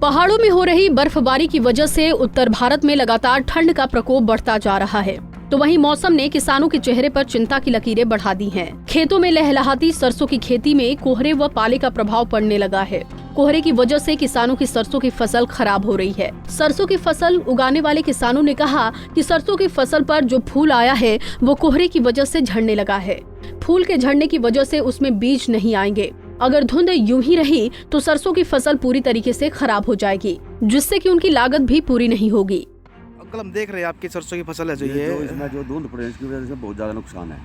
पहाड़ों में हो रही बर्फबारी की वजह से उत्तर भारत में लगातार ठंड का प्रकोप बढ़ता जा रहा है, तो वहीं मौसम ने किसानों के चेहरे पर चिंता की लकीरें बढ़ा दी हैं। खेतों में लहलहाती सरसों की खेती में कोहरे व पाले का प्रभाव पड़ने लगा है। कोहरे की वजह से किसानों की सरसों की फसल खराब हो रही है। सरसों की फसल उगाने वाले किसानों ने कहा कि सरसों की फसल पर जो फूल आया है वो कोहरे की वजह से झड़ने लगा है। फूल के झड़ने की वजह से उसमें बीज नहीं आएंगे। अगर धुंध यूं ही रही तो सरसों की फसल पूरी तरीके से खराब हो जाएगी, जिससे कि उनकी लागत भी पूरी नहीं होगी। अंकल, हम देख रहे हैं आपकी सरसों की फसल है जो ये इसमें जो धुंध पड़े इसकी वजह से बहुत ज़्यादा नुकसान है।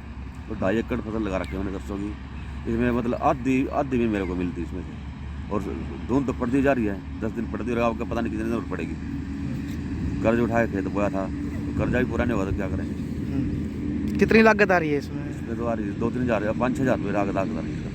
तो 2.5 एकड़ फसल लगा रखी है मैंने सरसों की। इसमें मतलब आधी भी मेरे को मिलती इसमें से, और धुंध तो पड़ती जा रही है। 10 दिन पड़ती है, आपका पता नहीं कितने दिन पड़ेगी। कर्ज उठाए खेत बोया था, तो कर्जा भी पूरा नहीं हुआ तो क्या करेंगे। कितनी लागत आ रही है इसमें? इसमें तो आ रही है 2-3 हज़ार 5-6 हज़ार रुपये लागत आ रही है।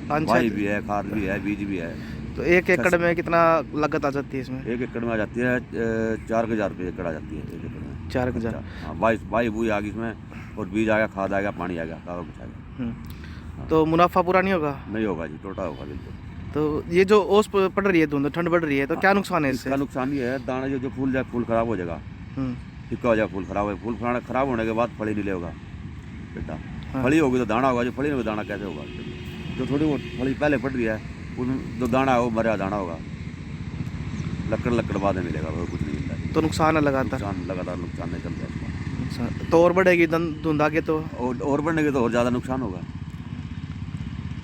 भाई भी है, खाद भी है, बीज भी है। तो 1 एकड़ में कितना लागत आ जाती है इसमें? 1 एकड़ में आ जाती है 4,000 रुपये एकड़ आ जाती है 1 एकड़ में। 4,000। हाँ, बाई बुई आ गई इसमें, और बीज आएगा, खाद आएगा, पानी आएगा, कागज कुछ आएगा। तो मुनाफा पूरा नहीं होगा? नहीं होगा जी, टोटा होगा बिल्कुल। तो ये जो ओस पड़ रही है, धुंध ठंड बढ़ रही है, तो क्या नुकसान है इससे? इसका नुकसान ये है, दाना जो फूल जाए, फूल खराब हो जाएगा, फिक्का हो जाएगा, फूल खराब है। फूल खराब होने के बाद फली नहीं लेगा बेटा। फली होगी तो दाना होगा, जो फली नहीं दाना कैसे होगा? जो थोड़ी बहुत फली पहले पड़ रही है उसमें जो दाना है वो मरा दाना होगा, लकड़ बाद में मिलेगा, वो कुछ नहीं मिलता है। तो नुकसान है लगातार नुकसान नहीं चलता इसका। तो और बढ़ेगी धुंध आगे तो और बढ़ने तो और ज़्यादा नुकसान होगा।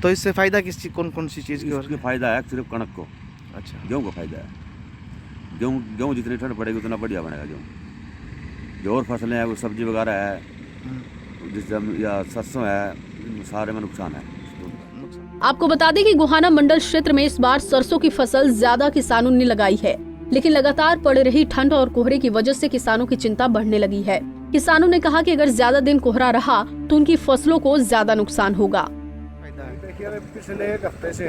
तो इससे फायदा कौन सी चीज़ की? इसके फायदा है सिर्फ कणक को। अच्छा, गेहूँ का फायदा है। गेहूँ जितनी ठंड पड़ेगी उतना बढ़िया बनेगा गेहूँ। जो और फसलें हैं वो सब्जी वगैरह है, जिस या सरसों है, सारे में नुकसान है। आपको बता दें कि गोहाना मंडल क्षेत्र में इस बार सरसों की फसल ज्यादा किसानों ने लगाई है, लेकिन लगातार पड़ रही ठंड और कोहरे की वजह से किसानों की चिंता बढ़ने लगी है। किसानों ने कहा कि अगर ज्यादा दिन कोहरा रहा तो उनकी फसलों को ज्यादा नुकसान होगा। देखिए, पिछले 1 हफ्ते से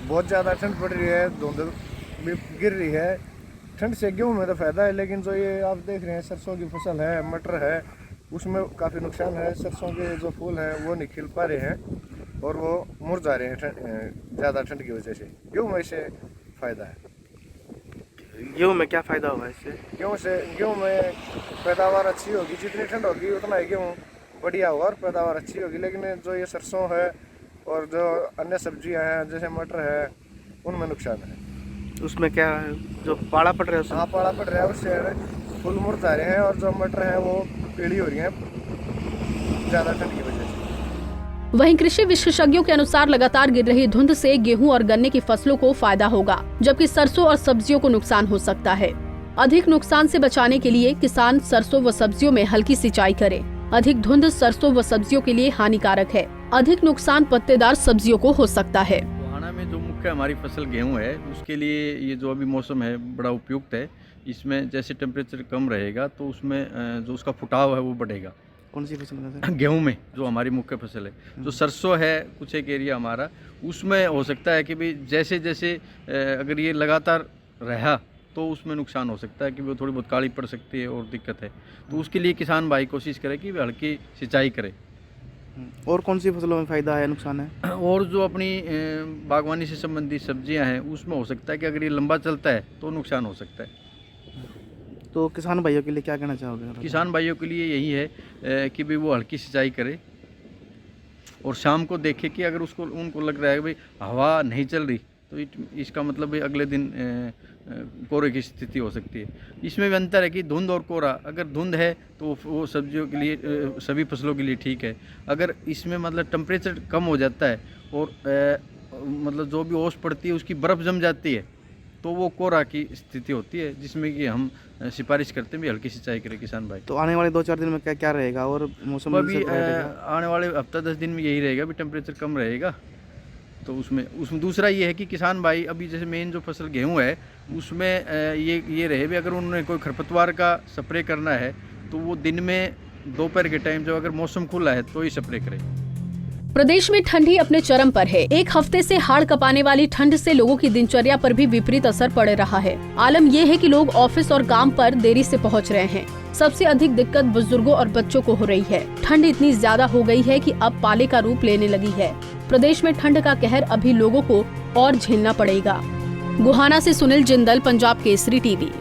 बहुत ज्यादा ठंड पड़ रही है, धुंध भी गिर रही है। ठंड से गेहूं में तो फायदा है, लेकिन जो ये आप देख रहे हैं सरसों की फसल है, मटर है, उसमें काफ़ी नुकसान है। सरसों के जो फूल हैं वो नहीं खिल पा रहे हैं और वो मुरझा रहे हैं ज़्यादा ठंड की वजह से। गेहूँ में इससे फ़ायदा है। गेहूँ में क्या फ़ायदा होगा इससे? गेहूँ में पैदावार अच्छी होगी, जितनी ठंड होगी उतना ही गेहूँ बढ़िया होगा और पैदावार अच्छी होगी। लेकिन जो ये सरसों है और जो अन्य सब्जियाँ हैं जैसे मटर है, उनमें नुकसान है। उसमें क्या जो पाला पड़ रहा है? हाँ, पाला पड़ रहा है, उससे फूल मुरझा रहे हैं, और जो मटर है वो पीली हो रही है ज़्यादा ठंड की वजह से। वहीं कृषि विशेषज्ञों के अनुसार लगातार गिर रही धुंध से गेहूं और गन्ने की फसलों को फायदा होगा, जबकि सरसों और सब्जियों को नुकसान हो सकता है। अधिक नुकसान से बचाने के लिए किसान सरसों व सब्जियों में हल्की सिंचाई करे। अधिक धुंध सरसों व सब्जियों के लिए हानिकारक है। अधिक नुकसान पत्तेदार सब्जियों को हो सकता है। गोहाना में जो मुख्य हमारी फसल गेहूं है, उसके लिए ये जो अभी मौसम है बड़ा उपयुक्त है। इसमें जैसे टेम्परेचर कम रहेगा तो उसमें जो उसका फुटाव है वो बढ़ेगा। कौन सी फसल? गेहूं में जो हमारी मुख्य फसल है, जो सरसों है, कुछ एक एरिया हमारा, उसमें हो सकता है कि भाई जैसे जैसे अगर ये लगातार रहा तो उसमें नुकसान हो सकता है कि वो थोड़ी बहुत काली पड़ सकती है और दिक्कत है। तो उसके लिए किसान भाई कोशिश करे कि वे हल्की सिंचाई करे। और कौन सी फसलों में फ़ायदा है, नुकसान है? और जो अपनी बागवानी से संबंधित सब्जियां हैं उसमें हो सकता है कि अगर ये लंबा चलता है तो नुकसान हो सकता है। तो किसान भाइयों के लिए क्या कहना चाहोगे? किसान भाइयों के लिए यही है कि भाई वो हल्की सिंचाई करे और शाम को देखे कि अगर उनको लग रहा है कि भाई हवा नहीं चल रही तो इसका मतलब भाई अगले दिन कोहरे की स्थिति हो सकती है। इसमें भी अंतर है कि धुंध और कोहरा, अगर धुंध है तो वो सब्जियों के लिए, सभी फसलों के लिए ठीक है। अगर इसमें मतलब टेम्परेचर कम हो जाता है और मतलब जो भी ओस पड़ती है उसकी बर्फ़ जम जाती है तो वो कोहरा की स्थिति होती है, जिसमें कि हम सिफारिश करते हैं भी हल्की सिंचाई करें किसान भाई। तो आने वाले 2-4 दिन में क्या रहेगा और मौसम अभी आने वाले हफ्ता 10 दिन में यही रहेगा, भी टेम्परेचर कम रहेगा। तो उसमें दूसरा ये है कि किसान भाई अभी जैसे मेन जो फसल गेहूं है उसमें ये रहे भी, अगर उन्होंने कोई खरपतवार का स्प्रे करना है तो वो दिन में दोपहर के टाइम जब अगर मौसम खुला है तो ही स्प्रे करें। प्रदेश में ठंडी अपने चरम पर है। 1 हफ्ते से हाड़ कपाने वाली ठंड से लोगों की दिनचर्या पर भी विपरीत असर पड़ रहा है। आलम यह है कि लोग ऑफिस और काम पर देरी से पहुंच रहे हैं। सबसे अधिक दिक्कत बुजुर्गों और बच्चों को हो रही है। ठंड इतनी ज्यादा हो गई है कि अब पाले का रूप लेने लगी है। प्रदेश में ठंड का कहर अभी लोगों को और झेलना पड़ेगा। गुहाना से सुनील जिंदल, पंजाब केसरी टीवी।